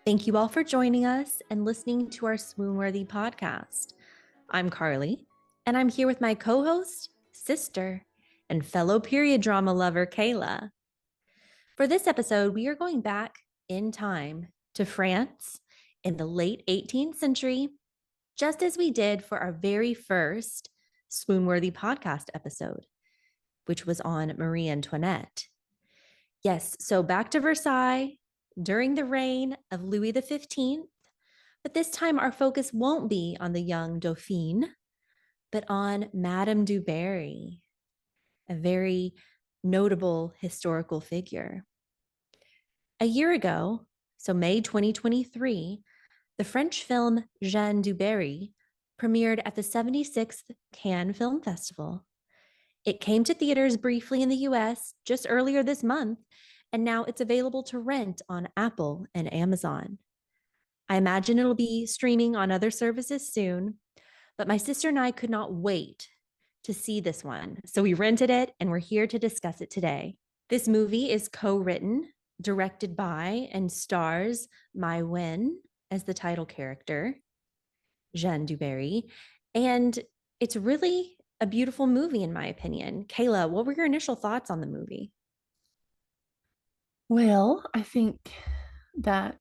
Thank you all for joining us and listening to our Swoon-Worthy podcast. I'm Carly, and I'm here with my co-host, sister, and fellow period drama lover, Kayla. For this episode, we are going back in time to France in the late 18th century, just as we did for our very first Swoon-Worthy podcast episode, which was on Marie Antoinette. Yes, so back to Versailles during the reign of Louis XV, but this time our focus won't be on the young Dauphine, but on Madame du Barry, a very notable historical figure. A year ago, so May 2023, the French film Jeanne du Barry premiered at the 76th Cannes Film Festival. It came to theaters briefly in the US just earlier this month, and now it's available to rent on Apple and Amazon. I imagine it'll be streaming on other services soon, but my sister and I could not wait to see this one. So we rented it and we're here to discuss it today. This movie is co-written, directed by, and stars Maïwenn as the title character, Jeanne du Barry. And it's really a beautiful movie, in my opinion. Kayla, what were your initial thoughts on the movie? Well, I think that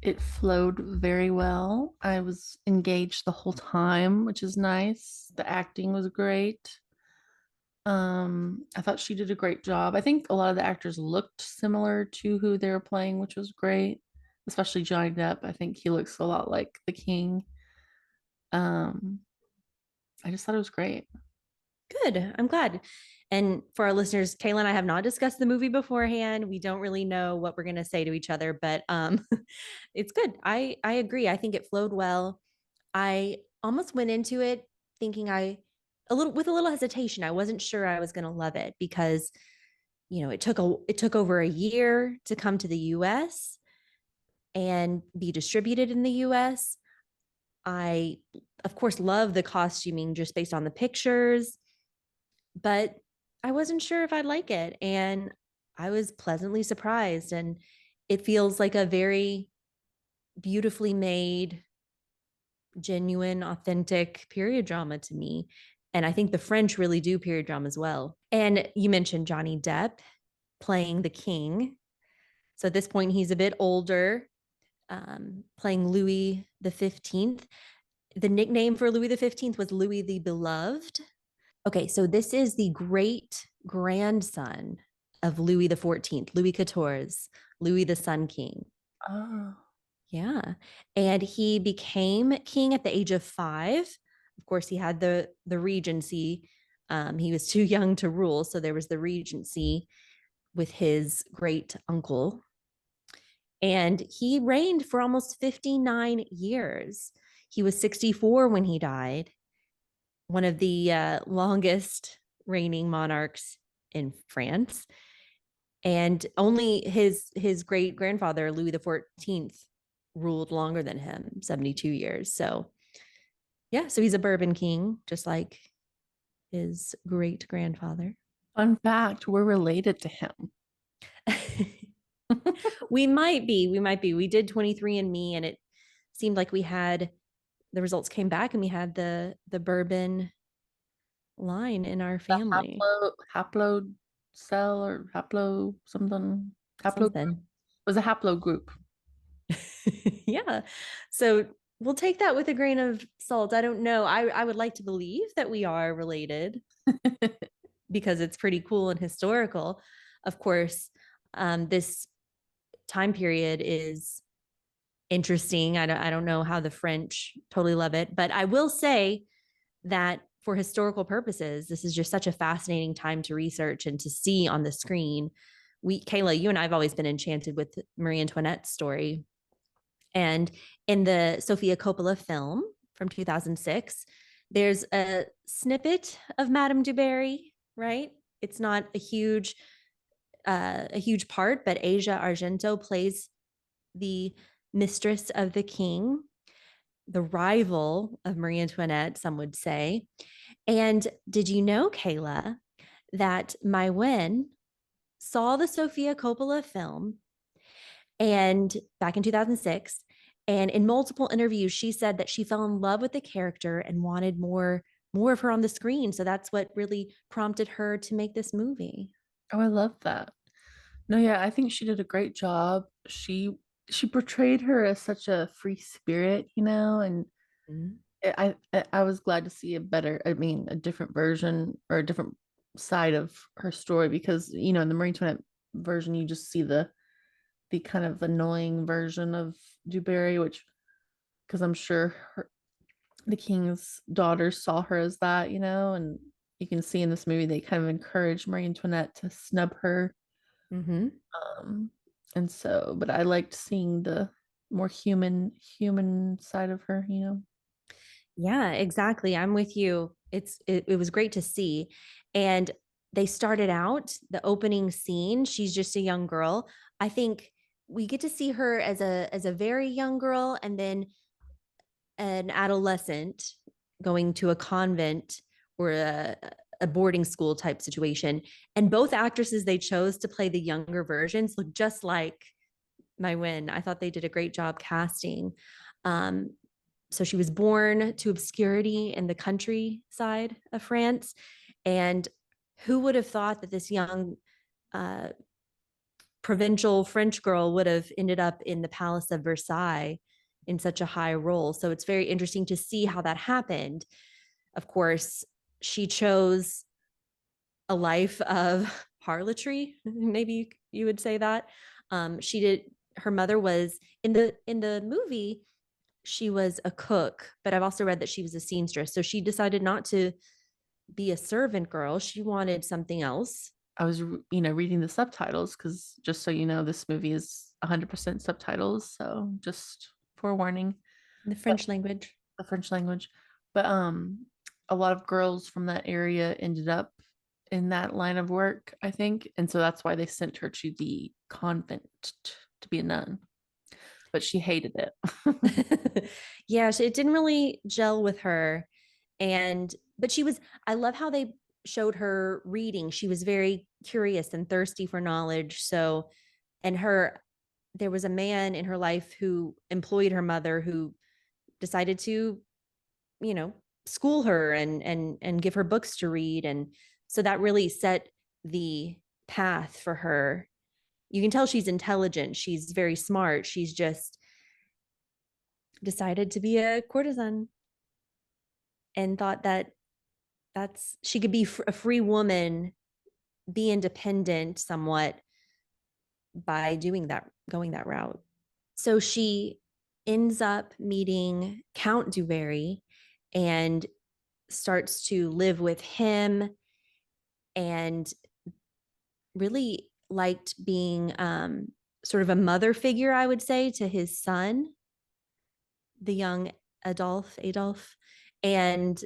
it flowed very well. I was engaged the whole time, which is nice. The acting was great. I thought she did a great job. I think a lot of the actors looked similar to who they were playing, which was great. Especially Johnny Depp. I think he looks a lot like the king. Um, I just thought it was great. Good. I'm glad. And for our listeners, Kayla and I have not discussed the movie beforehand. We don't really know what we're going to say to each other, but it's good. I agree. I think it flowed well. I almost went into it thinking a little with a little hesitation. I wasn't sure I was going to love it because it took over a year to come to the US and be distributed in the US. I of course love the costuming just based on the pictures, but I wasn't sure if I'd like it. And I was pleasantly surprised. And it feels like a very beautifully made, genuine, authentic period drama to me. And I think the French really do period drama as well. And you mentioned Johnny Depp playing the king. So at this point, he's a bit older, playing Louis the 15th. The nickname for Louis the 15th was Louis the Beloved. Okay, so this is the great grandson of Louis the 14th, Louis XIV, Louis the Sun King. Oh, Yeah. And he became king at the age of 5. Of course, he had the regency. He was too young to rule, so there was the regency with his great uncle. And he reigned for almost 59 years. He was 64 when he died, one of the longest reigning monarchs in France. And only his great grandfather, Louis the 14th, ruled longer than him, 72 years. So, yeah, so he's a bourbon king, just like his great grandfather. fun fact, we're related to him. We might be. We did 23 and Me, and it seemed like we had the results came back and we had the bourbon line in our The family. haplo cell or haplo something. Haplo group Something. was a haplo group. Yeah. So we'll take that with a grain of salt. I don't know. I would like to believe that we are related because it's pretty cool and historical. Of course, this time period is interesting. I don't know how the French totally love it, but I will say that for historical purposes, this is just such a fascinating time to research and to see on the screen. Kayla, you and I have always been enchanted with Marie Antoinette's story. And in the Sofia Coppola film from 2006, there's a snippet of Madame du Barry, right? It's not a huge part, but Asia Argento plays the mistress of the king, the rival of Marie Antoinette, some would say. And did you know, Kayla, that Maïwenn saw the Sofia Coppola film and back in 2006. And in multiple interviews, she said that she fell in love with the character and wanted more of her on the screen. So that's what really prompted her to make this movie. Oh, I love that. No, yeah, I think she did a great job. She portrayed her as such a free spirit, and Mhm. I was glad to see a different version or a different side of her story because in the Marie Antoinette version you just see the kind of annoying version of Du Barry, which because I'm sure the king's daughters saw her as that, and you can see in this movie they kind of encourage Marie Antoinette to snub her. Mhm. Um, and so, but I liked seeing the more human side of her. Yeah, exactly. I'm with you. It was great to see. And they started out the opening scene. She's just a young girl. I think we get to see her as a very young girl and then an adolescent going to a convent or a boarding school type situation. And both actresses they chose to play the younger versions look just like Maïwenn. I thought they did a great job casting. Um, so she was born to obscurity in the countryside of France. And who would have thought that this young uh, provincial French girl would have ended up in the Palace of Versailles in such a high role? So it's very interesting to see how that happened. Of course, she chose a life of harlotry, maybe you would say that. She did her mother was in the movie she was a cook, but I've also read that she was a seamstress. So she decided not to be a servant girl. She wanted something else. I was, reading the subtitles because just so you know, this movie is 100% subtitles. So just forewarning, In the but French language. the French language. But a lot of girls from that area ended up in that line of work, I think, and so that's why they sent her to the convent to be a nun. But she hated it. Yeah, it didn't really gel with her. But I love how they showed her reading. She was very curious and thirsty for knowledge. So, and there was a man in her life who employed her mother who decided to, you know, school her and give her books to read. And so that really set the path for her. You can tell she's intelligent. She's very smart. She's just decided to be a courtesan and thought that she could be a free woman, be independent somewhat by doing that, going that route. So she ends up meeting Count du Barry and starts to live with him and really liked being sort of a mother figure, I would say, to his son, the young Adolphe, and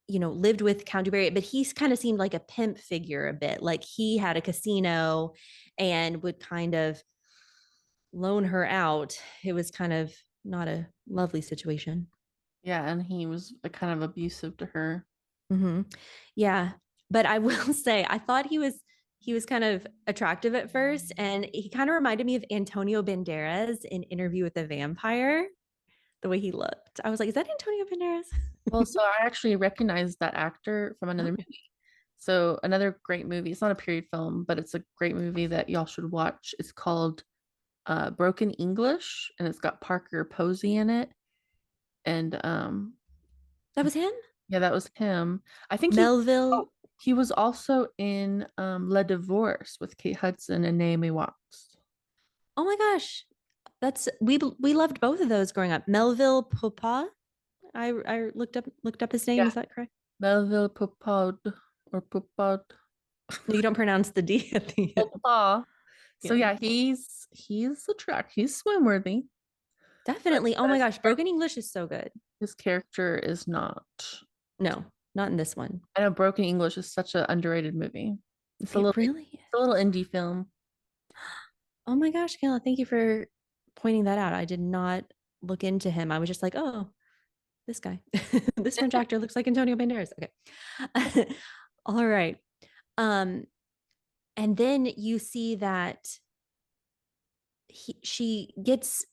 lived with Count du Barry, but he's kind of seemed like a pimp figure a bit. Like he had a casino and would kind of loan her out. It was kind of not a lovely situation. Yeah, and he was kind of abusive to her. Mm-hmm. Yeah, but I will say I thought he was kind of attractive at first, and he kind of reminded me of Antonio Banderas in Interview with the Vampire. The way he looked, I was like, "Is that Antonio Banderas?" Well, so I actually recognized that actor from another Oh, movie. So another great movie. It's not a period film, but it's a great movie that y'all should watch. It's called Broken English, and it's got Parker Posey in it. And that was him. yeah, that was him. I think Melville. he was also in Le Divorce with Kate Hudson and Naomi Watts. Oh my gosh, that's we loved both of those growing up. Melville Poupa. I looked up his name. Yeah, Is that correct? Melville Poupaud or Poupaud. No, you don't pronounce the D at the end. Poupa. So Yeah, yeah, he's the track. He's swim worthy, definitely. Oh but my gosh, Broken English is so good. his character is not. No, not in this one. I know Broken English is such an underrated movie. It really is. It's a little indie film. Oh my gosh, Kayla, thank you for pointing that out. I did not look into him. I was just like, oh, this guy, this French actor looks like Antonio Banderas. Okay. All right. Um, and then you see that she gets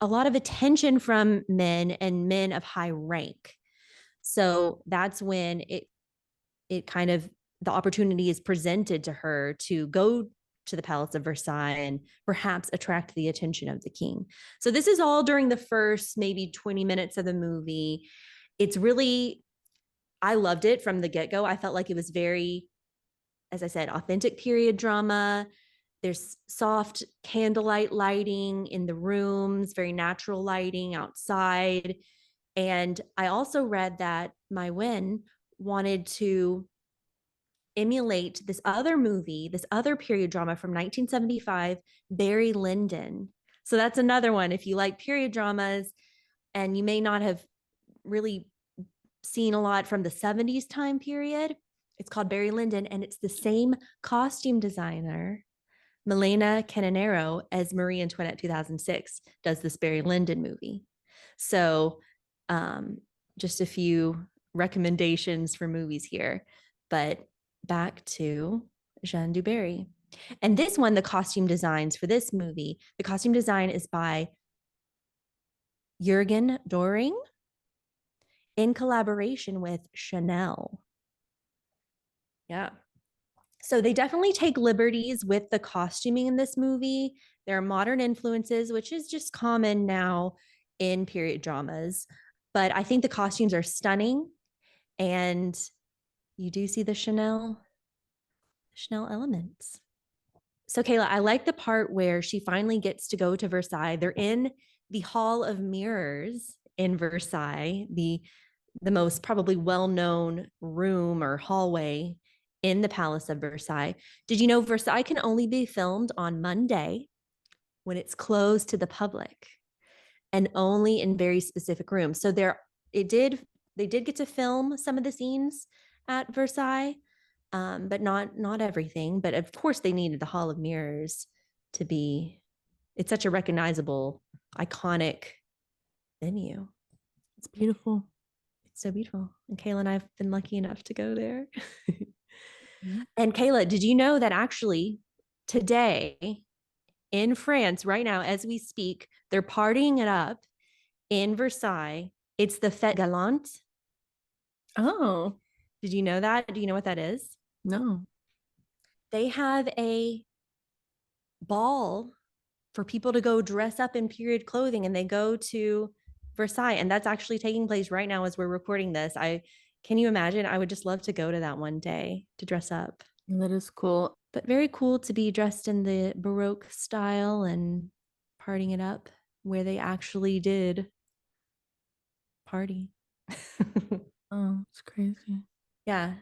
a lot of attention from men and men of high rank. So that's when it kind of the opportunity is presented to her to go to the Palace of Versailles and perhaps attract the attention of the king. So this is all during the first maybe 20 minutes of the movie. It's really, I loved it from the get-go. I felt like it was very, as I said, authentic period drama. There's soft candlelight lighting in the rooms, very natural lighting outside. And I also read that Maïwenn wanted to emulate this other movie, this other period drama from 1975, Barry Lyndon. So that's another one. If you like period dramas and you may not have really seen a lot from the 70s time period, it's called Barry Lyndon, and it's the same costume designer, Milena Canonero, as Marie Antoinette 2006 does this Barry Lyndon movie. So just a few recommendations for movies here. But back to Jeanne du Barry. And this one, the costume designs for this movie, the costume design is by Jürgen Doring in collaboration with Chanel. Yeah. So they definitely take liberties with the costuming in this movie. There are modern influences, which is just common now in period dramas. But I think the costumes are stunning. And you do see the Chanel elements. So Kayla, I like the part where she finally gets to go to Versailles. They're in the Hall of Mirrors in Versailles, the most probably well-known room or hallway in the Palace of Versailles. Did you know Versailles can only be filmed on Monday when it's closed to the public and only in very specific rooms? So they did get to film some of the scenes at Versailles, but not everything. But of course, they needed the Hall of Mirrors to be. It's such a recognizable, iconic venue. It's beautiful. It's so beautiful. And Kayla and I've been lucky enough to go there. And Kayla, did you know that actually today in France, right now, as we speak, they're partying it up in Versailles? It's the Fête Galante. Oh, Did you know that? Do you know what that is? no. They have a ball for people to go dress up in period clothing, and they go to Versailles. And that's actually taking place right now as we're recording this. Can you imagine? I would just love to go to that one day to dress up. That is cool. But very cool to be dressed in the Baroque style and partying it up where they actually did party. Oh, it's crazy. Yeah.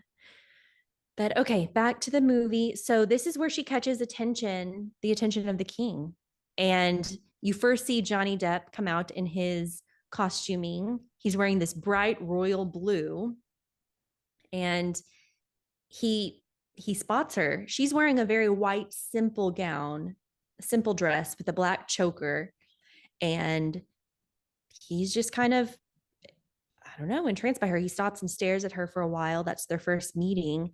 But okay, back to the movie. So this is where she catches the attention of the king. And you first see Johnny Depp come out in his costuming. He's wearing this bright royal blue. And he spots her. She's wearing a very white, simple gown, a simple dress with a black choker. And he's just kind of, I don't know, entranced by her. He stops and stares at her for a while. That's their first meeting.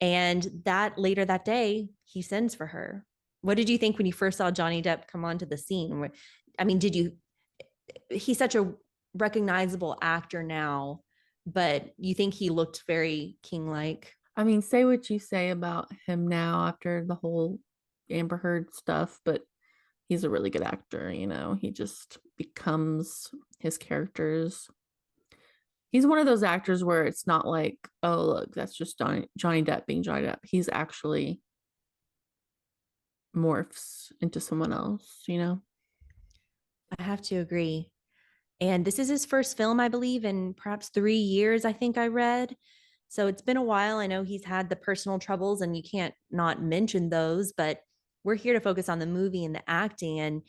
And that later that day, he sends for her. What did you think when you first saw Johnny Depp come onto the scene? I mean, he's such a recognizable actor now, but you think he looked very king-like? I mean, say what you say about him now after the whole Amber Heard stuff, but he's a really good actor, he just becomes his characters. He's one of those actors where it's not like, oh, look, that's just Johnny Depp being Johnny Depp. He's actually morphs into someone else. I have to agree. And this is his first film, I believe, in perhaps 3 years, I think I read. So it's been a while. I know he's had the personal troubles and you can't not mention those, but we're here to focus on the movie and the acting. And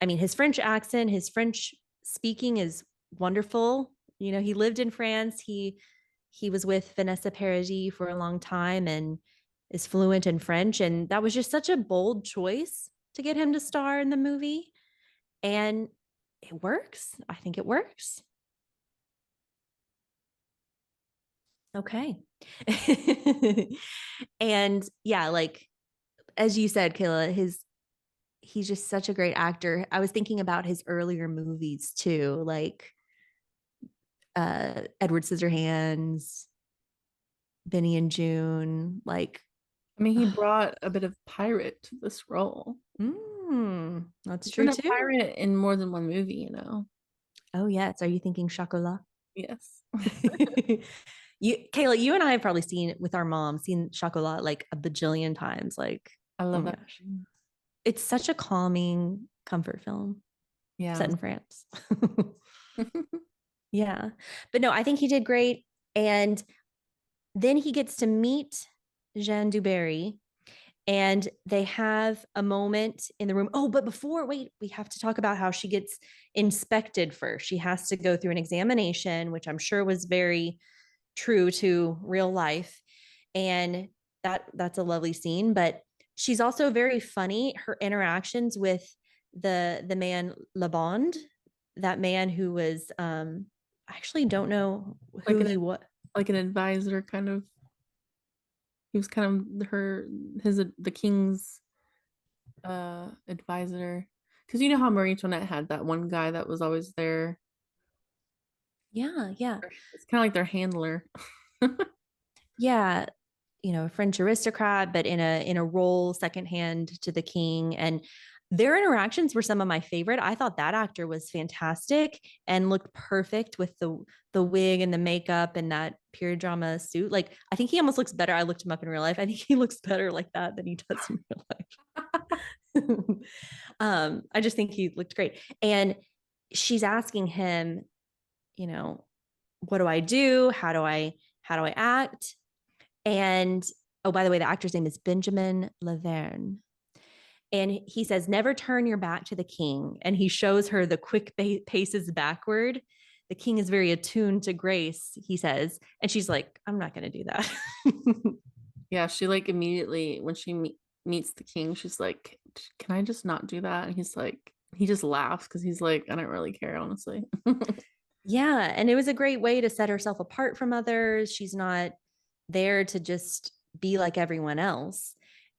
I mean, his French accent, his French speaking is wonderful. He lived in France. He was with Vanessa Paradis for a long time and is fluent in French. And that was just such a bold choice to get him to star in the movie. And it works. I think it works. Okay. And yeah, like as you said, Kayla, he's just such a great actor. I was thinking about his earlier movies too, like Edward Scissorhands, Benny and June. Like, I mean, he brought a bit of pirate to this role. that's He's true been a too. pirate in more than one movie, you know. Oh yes. Are you thinking Chocolat? Yes. Kayla, you and I have probably seen with our mom, seen Chocolat like a bajillion times. Like, I oh love my that. gosh. It's such a calming comfort film set Yeah. in France. Yeah. But no, I think he did great. And then he gets to meet Jeanne du Barry and they have a moment in the room. Oh, but before, wait, we have to talk about how she gets inspected first. She has to go through an examination, which I'm sure was very true to real life. And that's a lovely scene. But she's also very funny. Her interactions with the man Labond, that man who was I actually don't know like who an he was. like an advisor kind of. He was kind of his the king's advisor. Because you know how Marie Antoinette had that one guy that was always there. Yeah, yeah. It's kind of like their handler. Yeah, a French aristocrat, but in a role secondhand to the king. And their interactions were some of my favorite. I thought that actor was fantastic and looked perfect with the wig and the makeup and that period drama suit. Like I think he almost looks better. I looked him up in real life. I think he looks better like that than he does in real life. I just think he looked great. And she's asking him, you know, what do I do? How do I act? And oh, by the way, the actor's name is Benjamin Laverne. And he says, never turn your back to the king. And he shows her the quick paces backward. The king is very attuned to grace, he says. And she's like, I'm not going to do that. Yeah, she like immediately when she meets the king, she's like, "Can I just not do that?" And he's like, he just laughs because he's like, "I don't really care, honestly." Yeah. And it was a great way to set herself apart from others. She's not there to just be like everyone else.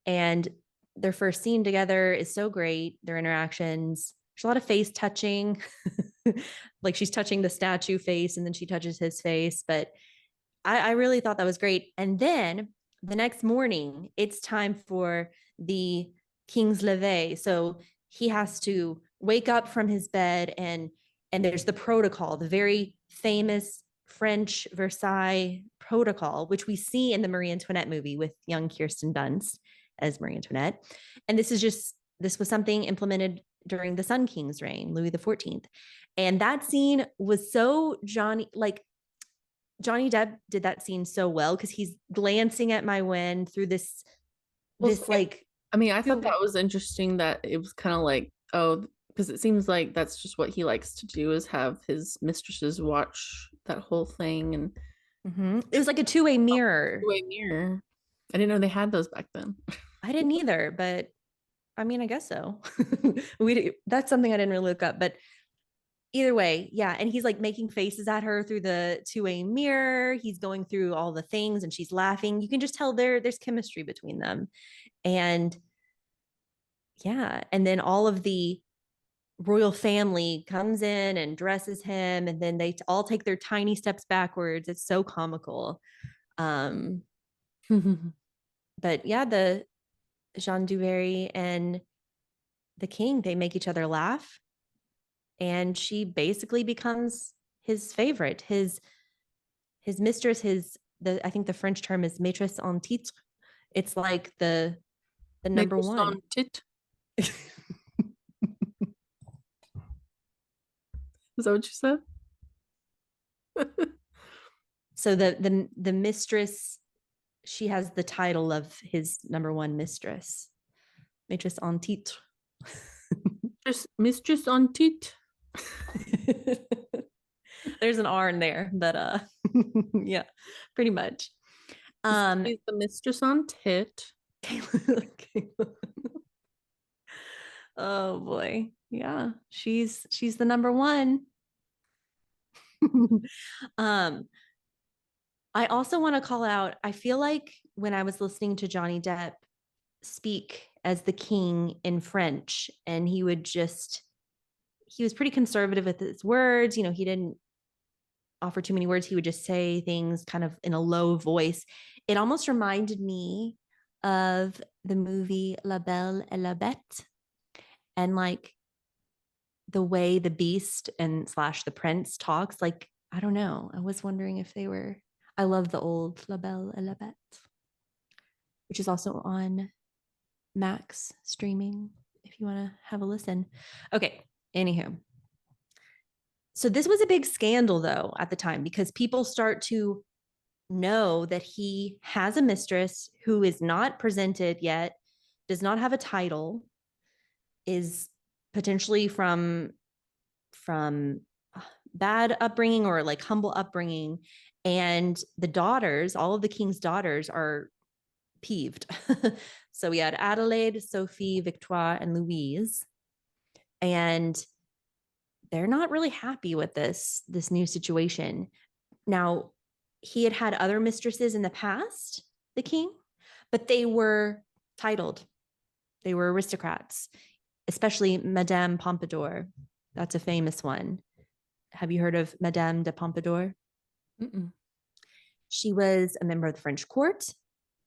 And their first scene together is so great. Their interactions, there's a lot of face touching. Like she's touching the statue face and then she touches his face. But I really thought that was great. And then the next morning, it's time for the King's Levee. So he has to wake up from his bed and there's the protocol, the very famous French Versailles protocol, which we see in the Marie Antoinette movie with young Kirsten Dunst as Marie Antoinette. And this was something implemented during the Sun King's reign, Louis XIV. And that scene was so Johnny Depp did that scene so well because he's glancing at Maïwenn through this Well, this like I mean, I thought two. that was interesting that it was kind of like, oh, because it seems like that's just what he likes to do is have his mistresses watch that whole thing and It was like a two-way mirror. two-way mirror. I didn't know they had those back then. I didn't either, but I mean, I guess so. That's something I didn't really look up, but either way, yeah. And he's like making faces at her through the two-way mirror. He's going through all the things, and she's laughing. You can just tell there's chemistry between them, and yeah. And then all of the royal family comes in and dresses him and then they all take their tiny steps backwards. It's so comical. um but yeah, the Jeanne du Barry and the king, they make each other laugh and she basically becomes his favorite, his mistress, his the I think the French term is maîtresse en titre. It's like the number one. Tit. Is that what you said? So the mistress, she has the title of his number one mistress, maîtresse en titre. Just mistress on tit. There's an R in there, but yeah, pretty much. She's the mistress on tit. Oh boy. Yeah, she's the number one. um I also want to call out, I feel like when I was listening to Johnny Depp speak as the king in French. And he was pretty conservative with his words. He didn't offer too many words. He would just say things kind of in a low voice. It almost reminded me of the movie La Belle et la Bête, and like the way the beast and slash the prince talks. Like, I don't know. I was wondering if they were. I love the old La Belle et la Bête, which is also on Max streaming if you want to have a listen. Okay. Anywho, so this was a big scandal though at the time, because people start to know that he has a mistress who is not presented yet, does not have a title, is potentially from bad upbringing or like humble upbringing, and the daughters, all of the king's daughters, are peeved. So we had Adelaide, Sophie, Victoire, and Louise, and they're not really happy with this new situation. Now, he had had other mistresses in the past, the king, but they were titled. They were aristocrats, especially Madame Pompadour. That's a famous one. Have you heard of Madame de Pompadour? Mm-mm. She was a member of the French court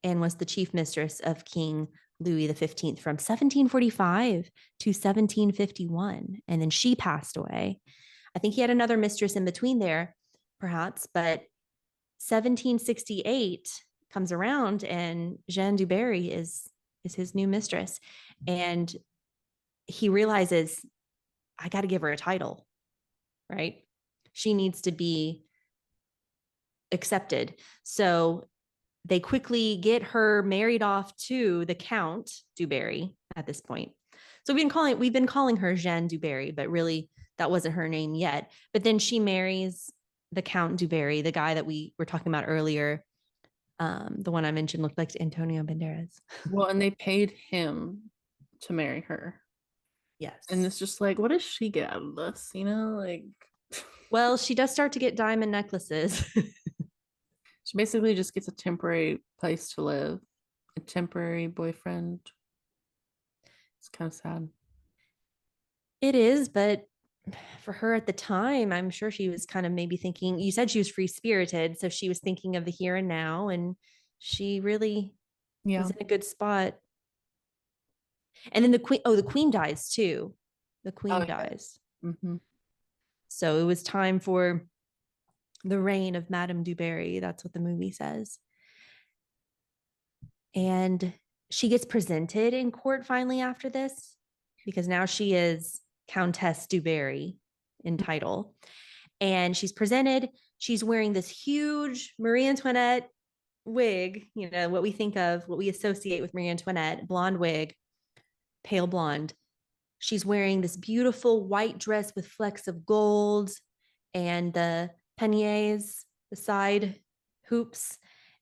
and was the chief mistress of King Louis XV from 1745 to 1751. And then she passed away. I think he had another mistress in between there, perhaps, but 1768 comes around and Jeanne du Barry is his new mistress. And he realizes, I got to give her a title, right? She needs to be accepted. So they quickly get her married off to the Count du Barry at this point. So we've been calling her Jeanne du Barry, but really that wasn't her name yet. But then she marries the Count du Barry, the guy that we were talking about earlier. The one I mentioned looked like Antonio Banderas. Well, and they paid him to marry her. Yes. And it's just like, what does she get out of this? Like, well, she does start to get diamond necklaces. she basically just gets a temporary place to live, a temporary boyfriend. It's kind of sad. It is, but for her at the time, I'm sure she was kind of maybe thinking, you said she was free spirited. So she was thinking of the here and now, and she really was in a good spot. And then the queen dies too. The queen dies. Mm-hmm. So it was time for the reign of Madame du Barry. That's what the movie says. And she gets presented in court finally after this, because now she is Countess du Barry in title. And she's presented. She's wearing this huge Marie Antoinette wig, what we think of, what we associate with Marie Antoinette, blonde wig, pale blonde. She's wearing this beautiful white dress with flecks of gold and the paniers, the side hoops,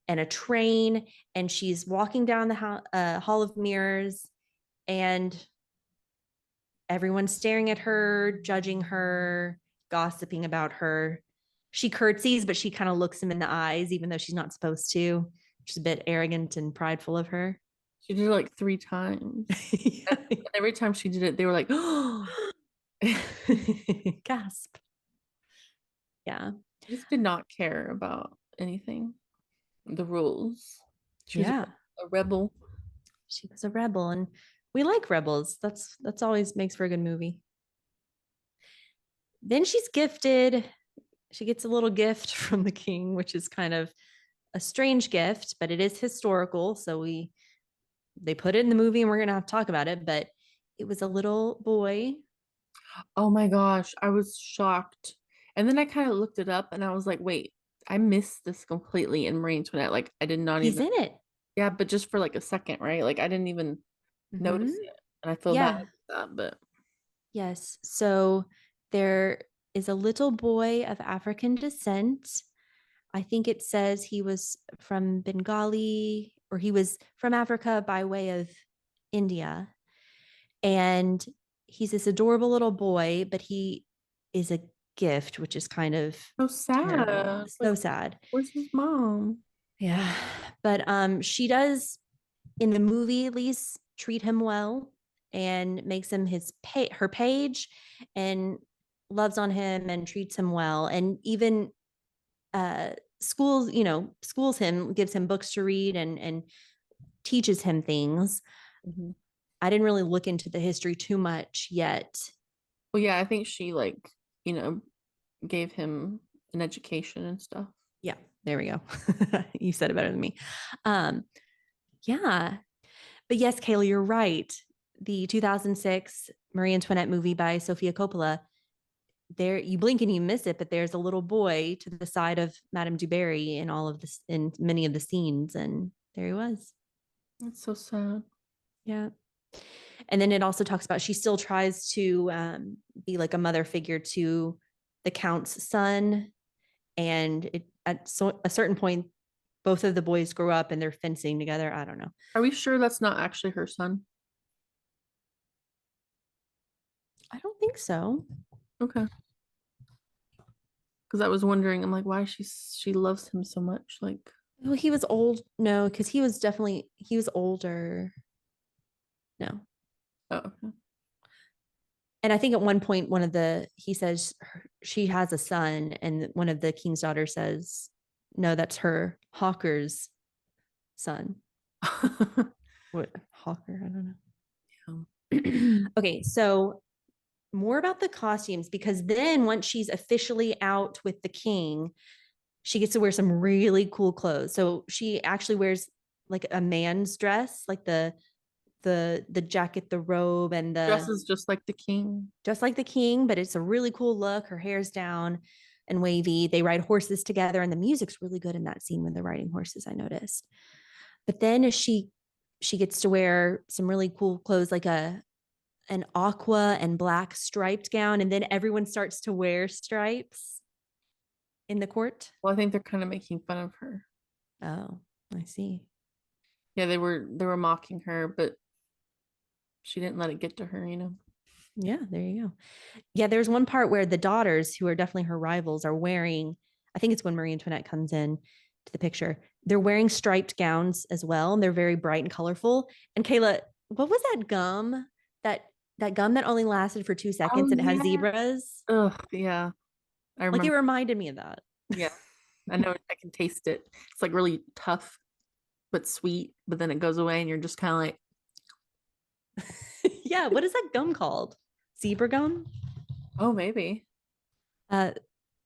and a train. And she's walking down the hall of mirrors, and everyone's staring at her, judging her, gossiping about her. She curtsies, but she kind of looks him in the eyes, even though she's not supposed to. She's a bit arrogant and prideful of her. She did it like 3 times. And every time she did it, they were like, oh, gasp. Yeah. She just did not care about anything, the rules. She was a rebel. She was a rebel, and we like rebels. That's always makes for a good movie. Then she's gifted. She gets a little gift from the king, which is kind of a strange gift, but it is historical. So they put it in the movie, and we're gonna have to talk about it. But it was a little boy. Oh my gosh, I was shocked. And then I kind of looked it up, and I was like, wait, I missed this completely in Marie Antoinette. Like, I did not He's even. in it. Yeah, but just for like a second, right? Like, I didn't even notice it. And I feel bad about that, but. Yes. So there is a little boy of African descent. I think it says he was from Bengali, or he was from Africa by way of India. And he's this adorable little boy, but he is a gift, which is kind of so sad. terrible. So sad. Where's his mom? Yeah. But she does, in the movie at least, treat him well and makes him her page and loves on him and treats him well, and even schools him, gives him books to read and teaches him things. Mhm. I didn't really look into the history too much yet. Well, yeah, I think she like, you know, gave him an education and stuff. Yeah, there we go. You said it better than me. Um, yeah. But yes, Kayla, you're right. The 2006 Marie Antoinette movie by Sofia Coppola, there you blink and you miss it, but there's a little boy to the side of Madame du Barry in all of this, in many of the scenes, and there he was. That's so sad. Yeah. And then it also talks about she still tries to be like a mother figure to the count's son, and at a certain point, both of the boys grow up and they're fencing together. I don't know. Are we sure that's not actually her son? I don't think so. Okay. Because I was wondering, I'm like, why she loves him so much? Like, Well, he was old. No, because he was older. No. oh, okay. And I think at one point, he says she has a son, and one of the king's daughters says, no, that's her Hawker's son. What, Hawker? I don't know. Okay, so more about the costumes, because then once she's officially out with the king, she gets to wear some really cool clothes. So she actually wears like a man's dress, like the jacket, the robe, and Dresses just like the king. just like the king, but it's a really cool look. Her hair's down and wavy. They ride horses together, and the music's really good in that scene when they're riding horses, I noticed. But then as she gets to wear some really cool clothes, like an aqua and black striped gown, and then everyone starts to wear stripes in the court. Well, I think they're kind of making fun of her. Oh, I see. Yeah, they were mocking her, but she didn't let it get to her, you know. Yeah, there you go. Yeah, there's one part where the daughters, who are definitely her rivals, are wearing, I think it's when Marie Antoinette comes in to the picture, they're wearing striped gowns as well, and they're very bright and colorful. And Kayla, what was that gum? That gum that only lasted for 2 seconds Oh and it has yeah. zebras? Ugh, yeah. I Like it remember. reminded me of that. Yeah. I know I can taste it. It's like really tough but sweet, but then it goes away and you're just kind of like, Yeah, what is that gum called? Zebra gum? oh, maybe. Uh,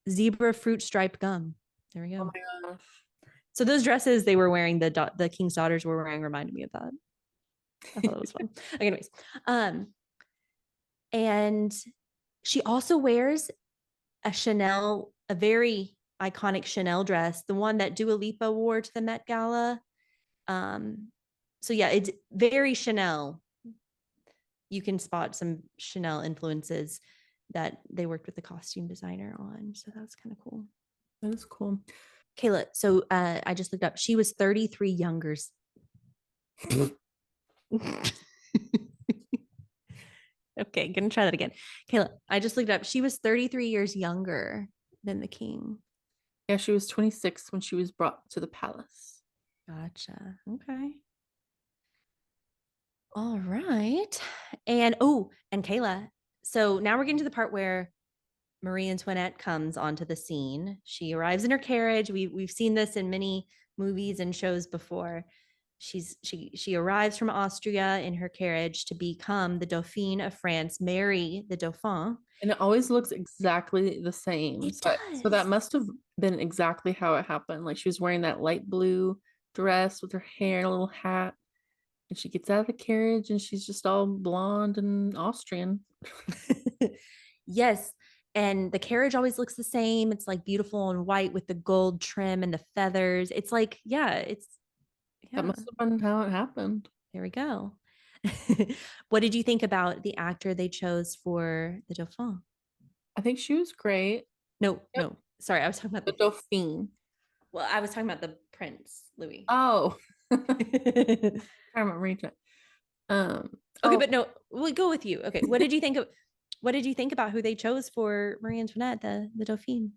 zebra fruit striped gum. There we Oh go. my gosh. So those dresses they were wearing, the king's daughters were wearing, reminded me of that. I thought it was fun. Okay, anyways, and she also wears a very iconic Chanel dress, the one that Dua Lipa wore to the Met Gala. Um, so yeah, it's very Chanel. You can spot some Chanel influences that they worked with the costume designer on. So that's kind of cool. That is cool. Kayla, so I just looked up. She was 33 younger. Okay, gonna try that again. Kayla, I just looked up. She was 33 years younger than the king. Yeah, she was 26 when she was brought to the palace. Gotcha. Okay. All right. And Kayla. So now we're getting to the part where Marie Antoinette comes onto the scene. She arrives in her carriage. We've seen this in many movies and shows before. She arrives from Austria in her carriage to become the Dauphine of France, marry the Dauphin. And it always looks exactly the same. It So that does. must have been exactly how it happened. Like she was wearing that light blue dress with her hair and a little hat. And she gets out of the carriage and she's just all blonde and Austrian. Yes. And the carriage always looks the same. It's like beautiful and white with the gold trim and the feathers. It's like, That yeah, must have been how it happened. there we go. What did you think about the actor they chose for the Dauphin? I think she was great. No, Yep. no. Sorry, I was talking The about Dauphine. well, I was talking about the Prince, Louis. Oh, Okay, I remember it. Um, but no, we'll go with you. Okay, what did you think about who they chose for Marie Antoinette, the Dauphine?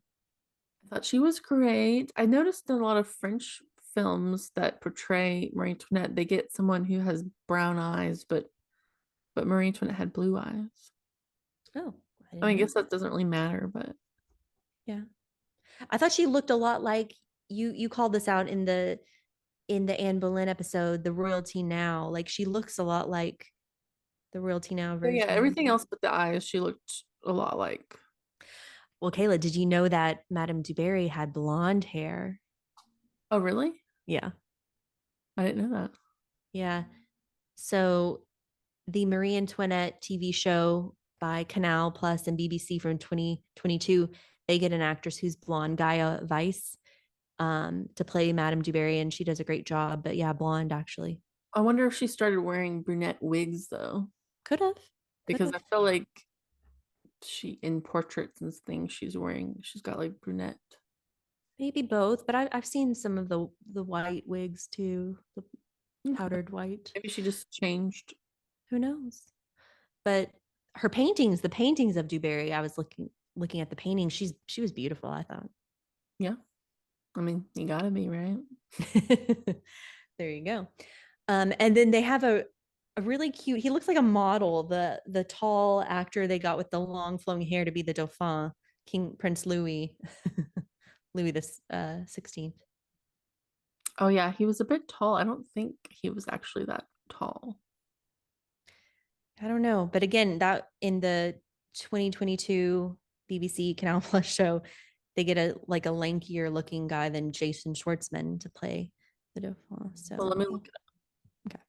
I thought she was great. I noticed a lot of French films that portray Marie Antoinette, they get someone who has brown eyes, but Marie Antoinette had blue eyes. Oh, I mean, I guess that doesn't really matter, but yeah. I thought she looked a lot like you called this out in the Anne Boleyn episode, the Royalty Now. Like she looks a lot like the Royalty Now yeah, version. everything else but the eyes, she looked a lot like. Well, Kayla, did you know that Madame du Barry had blonde hair? Oh, really? Yeah. I didn't know that. Yeah. So the Marie Antoinette TV show by Canal Plus and BBC from 2022, they get an actress who's blonde, Gaia Weiss, to play Madame du Barry, and she does a great job. But yeah, blonde actually. I wonder if she started wearing brunette wigs though, Could have. Could because have. I feel like she in portraits and things she's got like brunette. Maybe both, but I've seen some of the white wigs too, the Okay. powdered white. Maybe she just changed. Who knows? But her paintings, the paintings of Du Barry, I was looking at the paintings. She was beautiful, I thought. Yeah. I mean, you gotta be, right? There you go. And then they have a really cute. He looks like a model. The tall actor they got with the long flowing hair to be the Dauphin, King Prince Louis, Louis the 16th. Oh yeah, he was a bit tall. I don't think he was actually that tall. I don't know, but again, that in the 2022 BBC Canal Plus show, they get a like a lankier looking guy than Jason Schwartzman to play the Dauphin. Well, So let me look at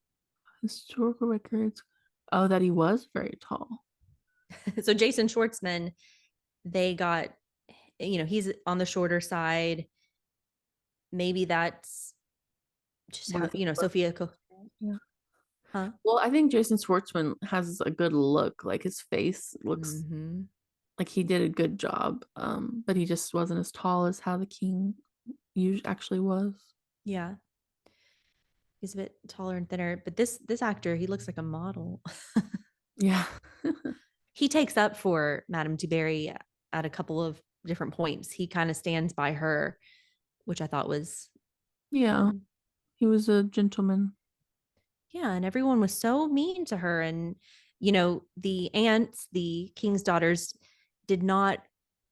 historical records. Oh, that he was very tall. okay. So Jason Schwartzman, they got, he's on the shorter side. Maybe that's just What do how, you think? Sophia, Yeah. huh? Well, I think Jason Schwartzman has a good look. Like his face looks Mm-hmm. like he did a good job. But he just wasn't as tall as how the king usually actually was. Yeah. He's a bit taller and thinner, but this actor, he looks like a model. Yeah. He takes up for Madame du Barry at a couple of different points. He kind of stands by her, which I thought was Yeah. fun. He was a gentleman. Yeah, and everyone was so mean to her. And, the aunts, the king's daughters, did not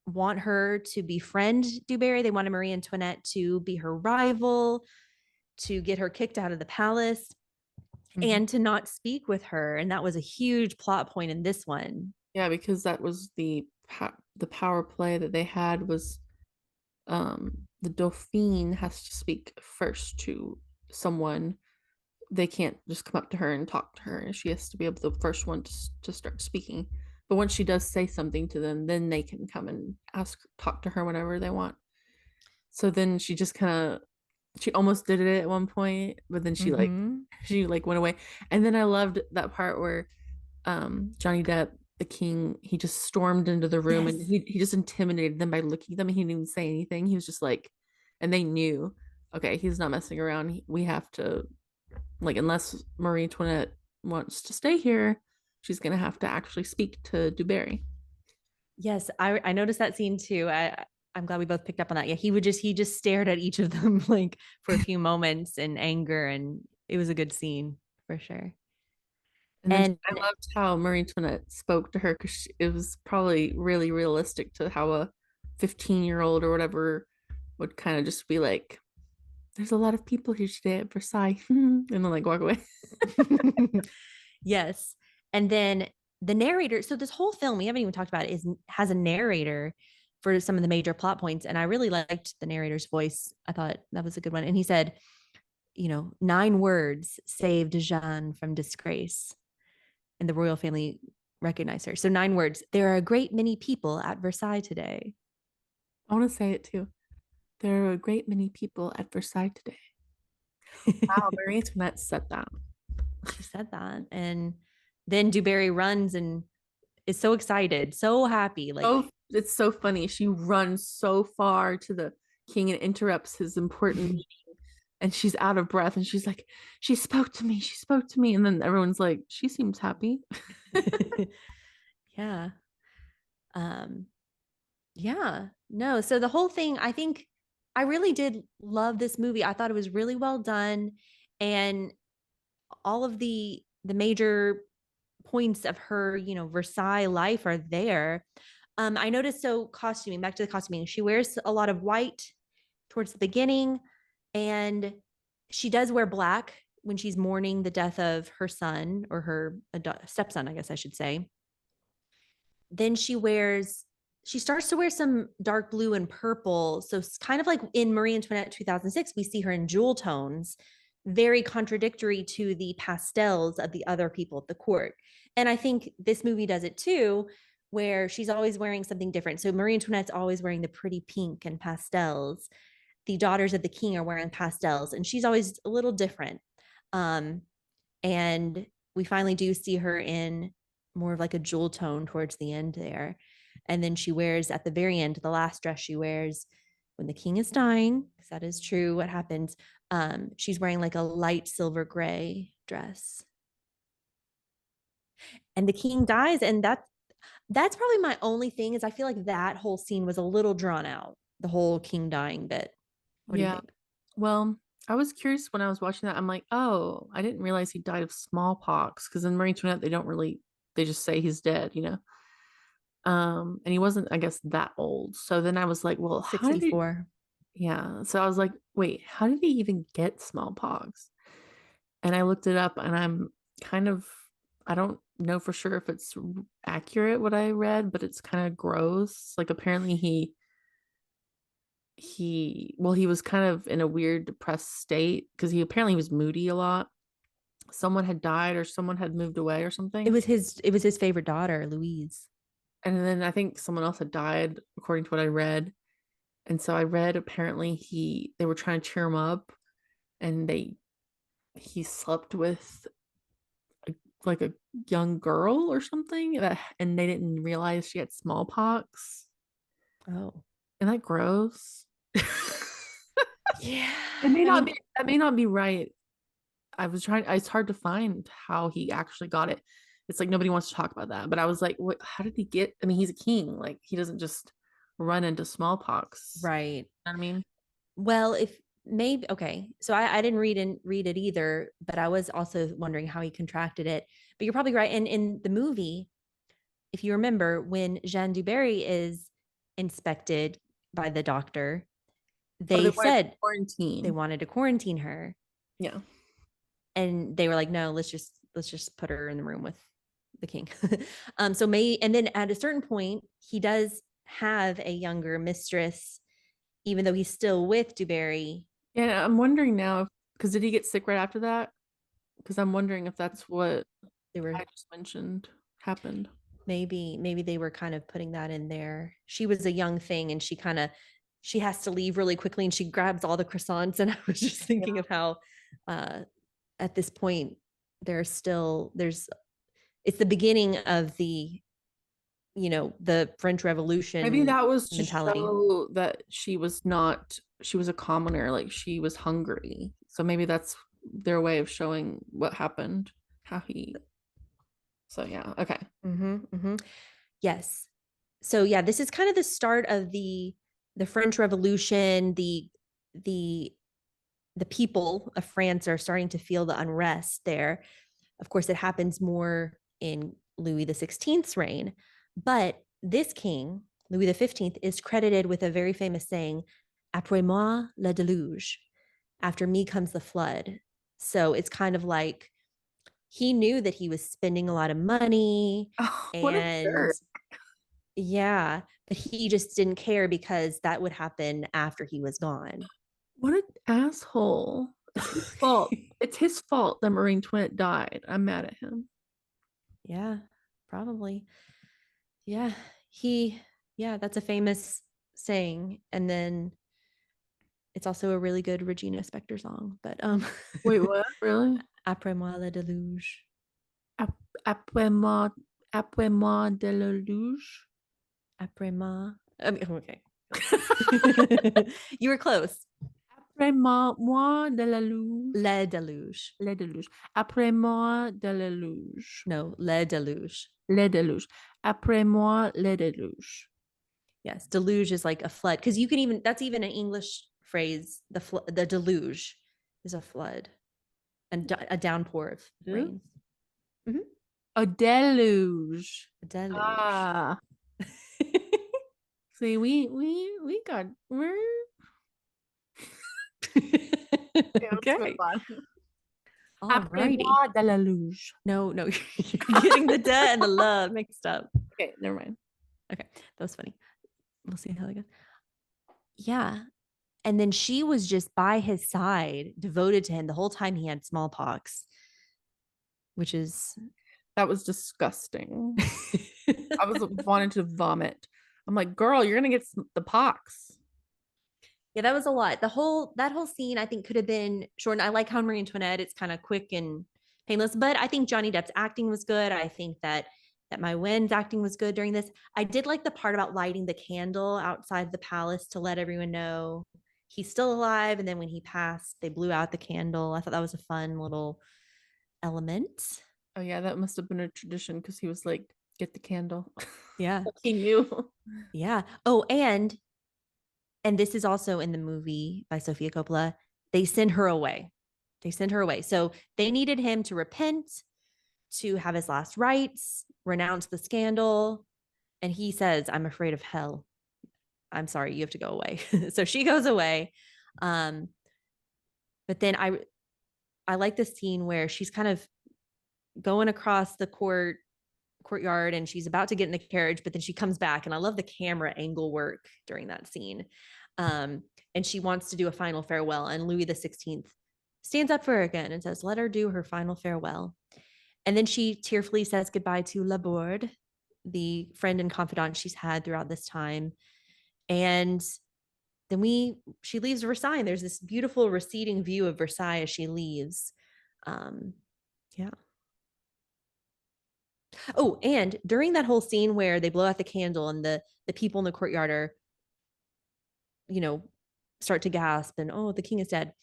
want her to befriend Du Barry. They wanted Marie Antoinette to be her rival, to get her kicked out of the palace, and to not speak with her. And that was a huge plot point in this one. Yeah, because that was the power play that they had was the Dauphine has to speak first to someone. They can't just come up to her and talk to her. She has to be able the first one to start speaking. But once she does say something to them, then they can come and talk to her whenever they want. So then she just kind of she almost did it at one point, but then Mm-hmm. she like went away. And then I loved that part where Johnny Depp, the king, he just stormed into the room and Yes. he just intimidated them by looking at them. He didn't even say anything. He was just like, and they knew, okay, he's not messing around. We have to, like, unless Marie Antoinette wants to stay here, she's gonna have to actually speak to Du Barry. Yes, I noticed that scene too. I'm glad we both picked up on that. Yeah, he just stared at each of them like for a few moments in anger, and it was a good scene for sure. And then And I loved how Marie Antoinette spoke to her because it was probably really realistic to how a 15-year-old or whatever would kind of just be like, there's a lot of people here today at Versailles, and then like walk away. yes, and then the narrator. So this whole film we haven't even talked about it, is has a narrator for some of the major plot points, and I really liked the narrator's voice. I thought that was a good one, and he said, 9 words saved Jeanne from disgrace, and the royal family recognized her. So 9 words. There are a great many people at Versailles today. I want to say it too. There are a great many people at Versailles today. Wow, Marie Antoinette said that. She said that. And then Du Barry runs and is so excited, so happy. Like, Oh, it's so funny. She runs so far to the king and interrupts his important meeting, and she's out of breath. And she's like, "She spoke to me. She spoke to me." And then everyone's like, "She seems happy." yeah. Um, yeah. No. So the whole thing, I think I really did love this movie. I thought it was really well done, and all of the major points of her, Versailles life are there. I noticed, so costuming, back to the costuming, she wears a lot of white towards the beginning, and she does wear black when she's mourning the death of her son, or her stepson, I guess I should say. Then she starts to wear some dark blue and purple. So it's kind of like in Marie Antoinette 2006, we see her in jewel tones, very contradictory to the pastels of the other people at the court. And I think this movie does it too, where she's always wearing something different. So Marie Antoinette's always wearing the pretty pink and pastels. The daughters of the king are wearing pastels, and she's always a little different. Um, and we finally do see her in more of like a jewel tone towards the end there. And then she wears at the very end, the last dress she wears when the king is dying, because that is true what happens. She's wearing like a light silver gray dress. And the king dies, and that's probably my only thing, is I feel like that whole scene was a little drawn out, the whole king dying bit. What do you Yeah. think? Well, I was curious when I was watching that. I'm like, oh, I didn't realize he died of smallpox because in Marie Antoinette they don't really they just say he's dead, you know. And he wasn't, I guess, that old. So then I was like, well, how did he 64. yeah. So I was like, wait, how did he even get smallpox? And I looked it up and I'm kind of I don't know for sure if it's accurate what I read, but it's kind of gross. Like apparently he was kind of in a weird depressed state because he apparently was moody a lot. Someone had died or someone had moved away or It something. was his favorite daughter, Louise. And then I think someone else had died according to what I read. And so I read apparently they were trying to cheer him up and he slept with like a young girl or something and they didn't realize she had smallpox. Oh. Isn't that gross? Yeah. It may I not mean, be that may not be right. It's hard to find how he actually got it. It's like nobody wants to talk about that. But I was like, what, how did he get? I mean, he's a king. Like, he doesn't just run into smallpox. right. You know what I mean? Well, if maybe okay. So I didn't read it either, but I was also wondering how he contracted it. But you're probably right. And in the movie, if you remember, when Jeanne du Barry is inspected by the doctor, Oh, they they wanted to said they quarantine. wanted to quarantine her. Yeah. And they were like, no, let's just put her in the room with the king. So and then at a certain point, he does have a younger mistress, even though he's still with Du Barry. Yeah, I'm wondering now because did he get sick right after that? Because I'm wondering if that's what They were I just mentioned happened. maybe they were kind of putting that in there. She was a young thing, and she has to leave really quickly, and she grabs all the croissants. And I was just thinking of how uh at this point there's it's the beginning of the French Maybe Revolution that was to mentality. show that she was a commoner, like she was hungry. So maybe that's their way of showing what happened, how he. So yeah, okay. Mm-hmm, mm-hmm. Yes. So yeah, this is kind of the start of the French Revolution. The the people of France are starting to feel the unrest there. Of course, it happens more in Louis XVI reign, but this king, Louis XV, is credited with a very famous saying, "Après moi le déluge," after me comes the flood. So it's kind of like he knew that he was spending a lot of money, Oh, what a and jerk. yeah, but he just didn't care because that would happen after he was gone. What an asshole. It's his fault. It's his fault that Marie Antoinette died. I'm mad at him. Yeah, probably. Yeah, he, yeah, that's a famous saying. And then it's also a really good Regina Spektor song. But Wait, what? Really? Après moi le déluge. Après moi, après moi de la luge. Après moi. I mean, okay. You were close. Après moi de la luge. Le déluge. Le déluge. Après moi de la luge. No, le déluge. Le déluge. Après moi, le déluge. Yes, deluge is like a flood, because you can even, that's even an English phrase, the deluge is a flood and a downpour of rain. Mm-hmm. A deluge. A deluge. Ah. See, we're Okay. All Appelez-moi righty. de la luge. No, you're getting the de and the la mixed up. Okay, never mind. Okay, that was funny. We'll see how that goes. Yeah. And then she was just by his side, devoted to him the whole time he had smallpox, which is That was disgusting. I was wanting to vomit. I'm like, girl, you're gonna get the pox. yeah, that was a lot. That whole scene I think could have been shortened. I like how Marie Antoinette, it's kind of quick and painless, but I think Johnny Depp's acting was good. I think that Maïwenn's acting was good during this. I did like the part about lighting the candle outside the palace to let everyone know he's still alive. And then when he passed, they blew out the candle. I thought that was a fun little element. Oh yeah, that must have been a tradition because he was like, get the candle. Yeah. Like he knew. Yeah. Oh, and this is also in the movie by Sofia Coppola. They send her away. So they needed him to repent, to have his last rites, renounce the scandal. And he says, I'm afraid of hell. I'm sorry, you have to go away. So she goes away. But then I like the scene where she's kind of going across the courtyard and she's about to get in the carriage, but then she comes back. And I love the camera angle work during that scene. And she wants to do a final farewell. And Louis XVI stands up for her again and says, let her do her final farewell. And then she tearfully says goodbye to Laborde, the friend and confidant she's had throughout this time. And then she leaves Versailles. And there's this beautiful receding view of Versailles as she leaves. Yeah. Oh, and during that whole scene where they blow out the candle and the people in the courtyard are, start to gasp and, oh, the king is dead.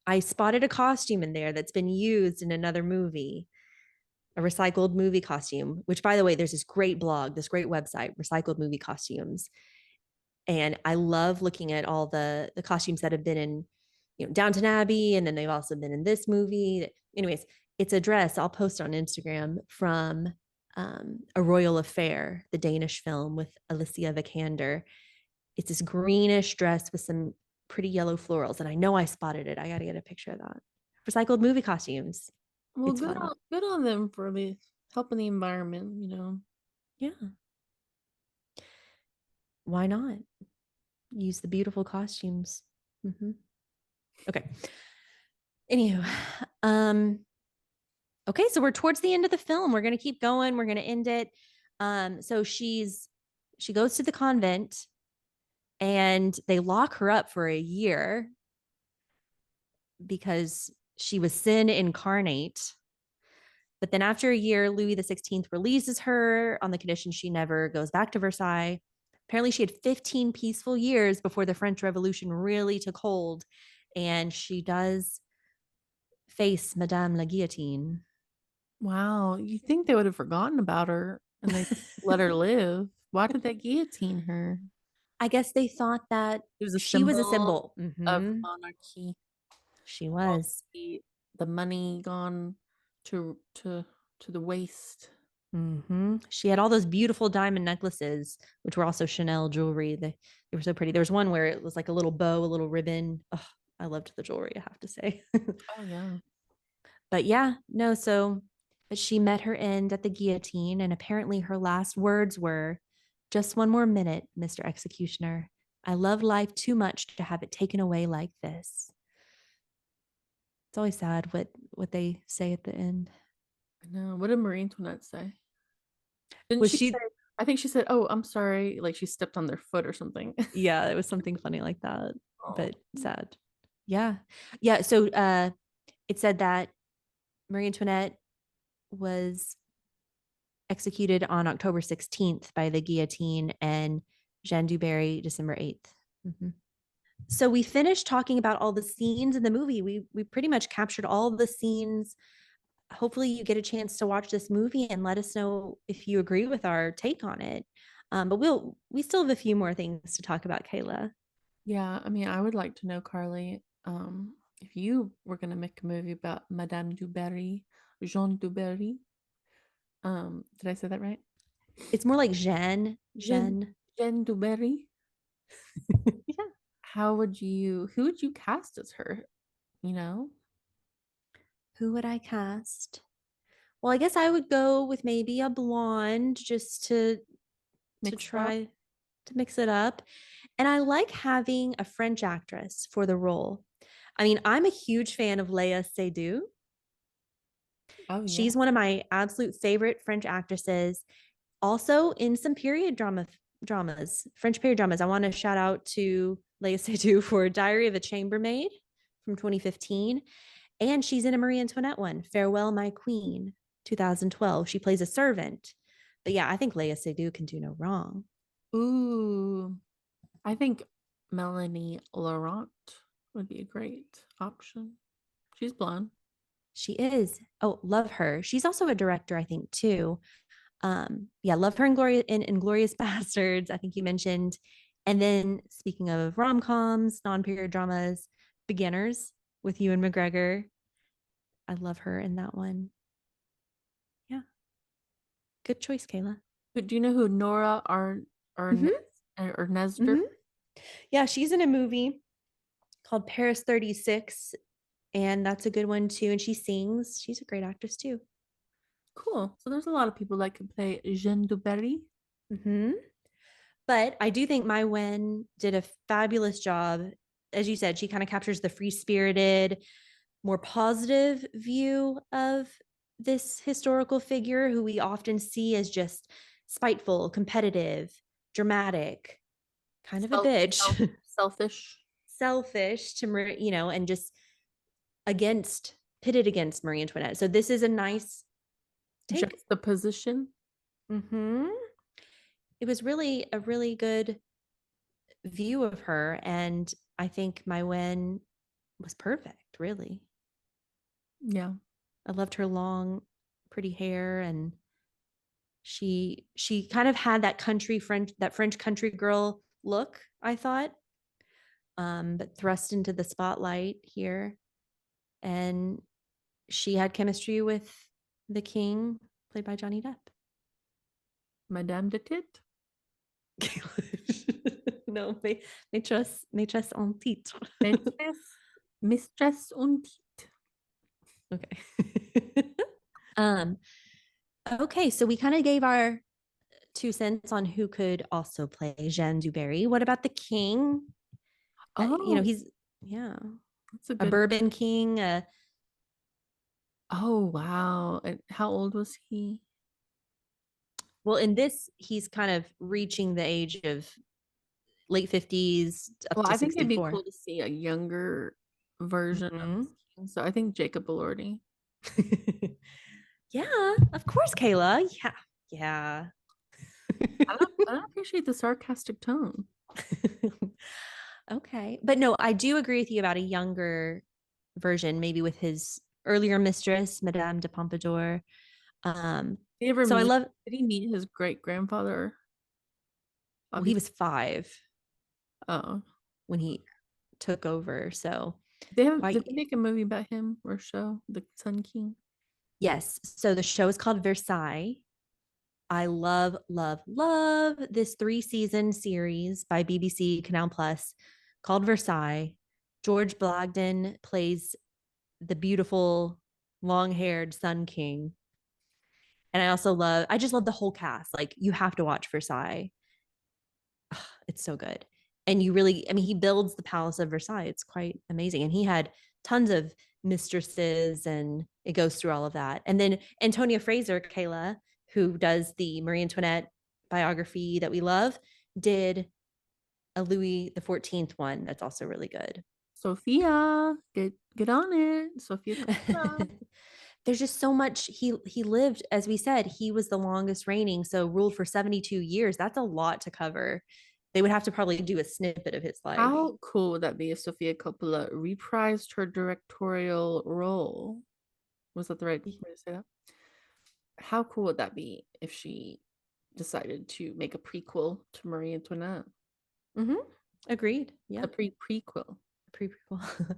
I spotted a costume in there that's been used in another movie, a recycled movie costume, which, by the way, there's this great blog, this great website, Recycled Movie Costumes. And I love looking at all the costumes that have been in, Downton Abbey, and then they've also been in this movie. Anyways, it's a dress I'll post on Instagram from A Royal Affair, the Danish film with Alicia Vikander. It's this greenish dress with some pretty yellow florals, and I know I spotted it. I got to get a picture of that. Recycled movie costumes. Well, good on them for helping the environment, Yeah. Why not? Use the beautiful costumes. Mm-hmm. Okay. Anywho, okay, so we're towards the end of the film. We're gonna keep going. We're gonna end it. So she goes to the convent, and they lock her up for a year because she was sin incarnate. But then after a year, Louis XVI releases her on the condition she never goes back to Versailles. Apparently, she had 15 peaceful years before the French Revolution really took hold. And she does face Madame la Guillotine. Wow. You think they would have forgotten about her and they let her live? Why did they guillotine her? I guess they thought that she was a symbol of monarchy. She was. The money gone to the waste. Mm-hmm. She had all those beautiful diamond necklaces, which were also Chanel jewelry. They were so pretty. There was one where it was like a little bow, a little ribbon. Oh, I loved the jewelry, I have to say. Oh, yeah. But yeah, no, but she met her end at the guillotine, and apparently her last words were, just one more minute, Mr. Executioner. I love life too much to have it taken away like this. It's always sad what they say at the end. I know. What did Marie Antoinette say? Didn't Was she say, I think she said, oh, I'm sorry. Like she stepped on their foot or something. Yeah, it was something funny like that, but sad. Yeah. Yeah. So it said that Marie Antoinette was executed on October 16th by the guillotine, and Jeanne du Barry December 8th. Mm-hmm. So we finished talking about all the scenes in the movie. We pretty much captured all the scenes. Hopefully you get a chance to watch this movie and let us know if you agree with our take on it. But we still have a few more things to talk about, Kayla. Yeah, I mean, I would like to know, Carly, if you were gonna make a movie about Madame du Barry, Jeanne du Barry, did I say that right? It's more like Jeanne. Jeanne, Jeanne. Jeanne du Barry. Yeah. Who would you cast as her? You know, Who would I cast? Well, I guess I would go with maybe a blonde just to mix it up. try to mix it up. And I like having a French actress for the role. I mean, I'm a huge fan of Léa Seydoux. Oh yeah. She's one of my absolute favorite French actresses. Also in some dramas, French period dramas. I want to shout out to Léa Seydoux for Diary of a Chambermaid from 2015. And she's in a Marie Antoinette one, Farewell, My Queen, 2012. She plays a servant. But yeah, I think Léa Seydoux can do no wrong. Ooh, I think Melanie Laurent would be a great option. She's blonde. She is. Oh, love her. She's also a director, I think, too. Yeah, love her in Glorious Bastards. I think you mentioned. And then speaking of rom-coms, non-period dramas, Beginners with Ewan McGregor. I love her in that one. Yeah, good choice, Kayla. But do you know who Nora Mm-hmm. Nesder? Mm-hmm. Yeah, she's in a movie called Paris 36, and that's a good one too. And she sings. She's a great actress too. Cool. So there's a lot of people that can play Jeanne du Barry. Mm-hmm. But I do think Maïwenn did a fabulous job. As you said, she kind of captures the free spirited, more positive view of this historical figure who we often see as just spiteful, competitive, dramatic, kind of a bitch, Selfish. selfish to, and just pitted against Marie Antoinette. So this is a nice take. Juxtaposition. Mm-hmm. It was really a really good view of her. And I think Maïwenn was perfect, really. Yeah. I loved her long, pretty hair, and she kind of had that French country girl look, I thought, but thrust into the spotlight here. And she had chemistry with the king, played by Johnny Depp. Madame de Tit. No, maîtresse en titre. Mistress. Mistress und Tit. Okay. um, okay, so we kind of gave our 2 cents on who could also play Jeanne du Barry. What about the king? Oh, He's yeah, that's a a good. bourbon king. Oh, wow. And how old was he? Well, in this, he's kind of reaching the age of late 50s up Well, to I think it'd be 64. cool to see a younger version of Mhm. this king. So I think Jacob Elordi. Yeah, of course, Kayla. Yeah, yeah. I don't appreciate the sarcastic tone. Okay, but no, I do agree with you about a younger version, maybe with his earlier mistress, Madame de Pompadour. Um, Did he ever so I meet? love. Did he meet his great grandfather? Well, he Obviously. was 5 Oh, when he took over, so did quite. they make a movie about him or show the Sun King? Yes. So the show is called Versailles. I love, love, love this 3-season series by BBC Canal Plus called Versailles. George Blagden plays the beautiful long-haired Sun King. And I just love the whole cast. Like, you have to watch Versailles. Ugh, it's so good. And I mean, he builds the Palace of Versailles. It's quite amazing. And he had tons of mistresses, and it goes through all of that. And then Antonia Fraser, Kayla, who does the Marie Antoinette biography that we love, did a Louis the 14th one that's also really good. Sophia, get on it, Sophia Coppola. There's just so much. He lived, as we said, he was the longest reigning, so ruled for 72 years. That's a lot to cover. They would have to probably do a snippet of his life. How cool would that be if Sophia Coppola reprised her directorial role? Was that the right way to say that? How cool would that be if she decided to make a prequel to Marie Antoinette? Mm-hmm. Agreed. A Yep. prequel. Prequel.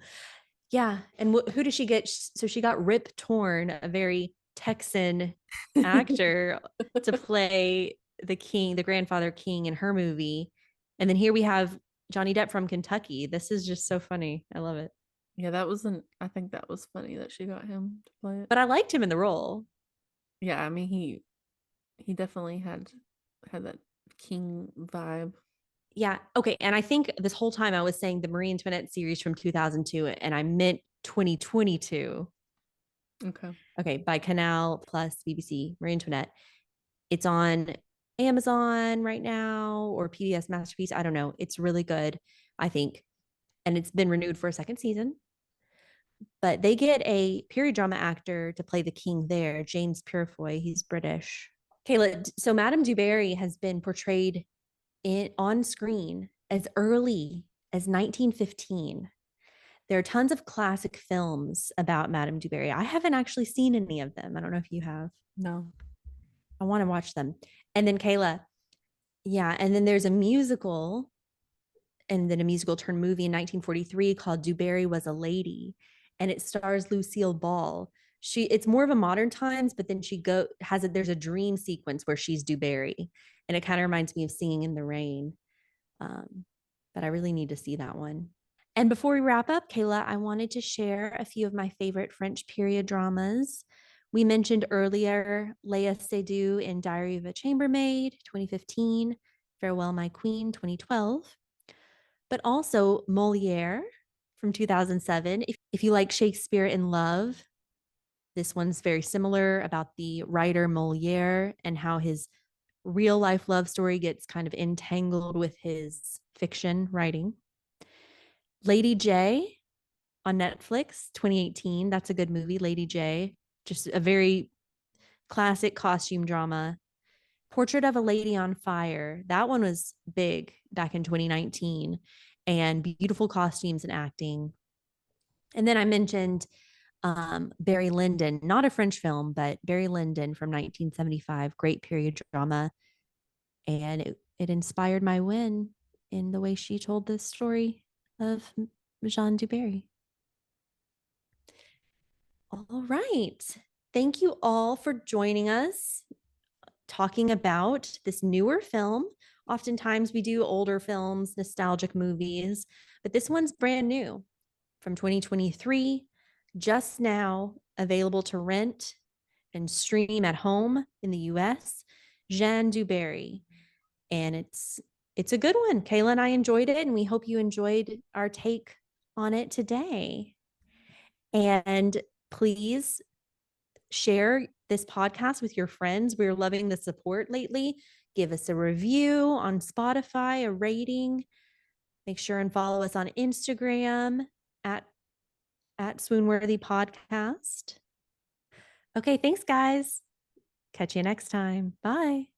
Yeah. And who does she get? So she got Rip Torn, a very Texan actor, to play the king, the grandfather king in her movie. And then here we have Johnny Depp from Kentucky. This is just so funny. I love it. Yeah, I think that was funny that she got him to play it. But I liked him in the role. Yeah, I mean he definitely had that king vibe. Yeah. Okay. And I think this whole time I was saying the Marie Antoinette series from 2002, and I meant 2022. Okay. Okay. By Canal Plus BBC, Marie Antoinette. It's on Amazon right now or PBS Masterpiece. I don't know. It's really good, I think. And it's been renewed for a second season. But they get a period drama actor to play the king there, James Purefoy. He's British. Kayla, so Madame du Barry has been portrayed on screen as early as 1915. There are tons of classic films about Madame du Barry. I haven't actually seen any of them. I don't know if you have. No. I want to watch them. And then Kayla, yeah, and then there's a musical and then a musical turned movie in 1943 called Du Barry Was a Lady, and it stars Lucille Ball. It's more of a modern times, but then there's a dream sequence where she's Du Barry, and it kind of reminds me of Singing in the Rain. Um, but I really need to see that one. And before we wrap up, Kayla, I wanted to share a few of my favorite French period dramas. We mentioned earlier Léa Seydoux in Diary of a Chambermaid, 2015, Farewell, My Queen, 2012, but also Molière from 2007. If you like Shakespeare in Love, this one's very similar about the writer Molière and how his real life love story gets kind of entangled with his fiction writing. Lady J on Netflix, 2018. That's a good movie, Lady J. Just a very classic costume drama. Portrait of a Lady on Fire. That one was big back in 2019 and beautiful costumes and acting. And then I mentioned Barry Lyndon, not a French film, but Barry Lyndon from 1975, great period drama. And it inspired Maïwenn in the way she told the story of Jeanne du Barry. All right. Thank you all for joining us talking about this newer film. Oftentimes we do older films, nostalgic movies, but this one's brand new from 2023, just now available to rent and stream at home in the US, Jeanne du Barry. And it's a good one. Kayla and I enjoyed it, and we hope you enjoyed our take on it today. And please share this podcast with your friends. We're loving the support lately. Give us a review on Spotify, a rating. Make sure and follow us on Instagram at Swoon-Worthy Podcast. Okay, thanks, guys. Catch you next time. Bye.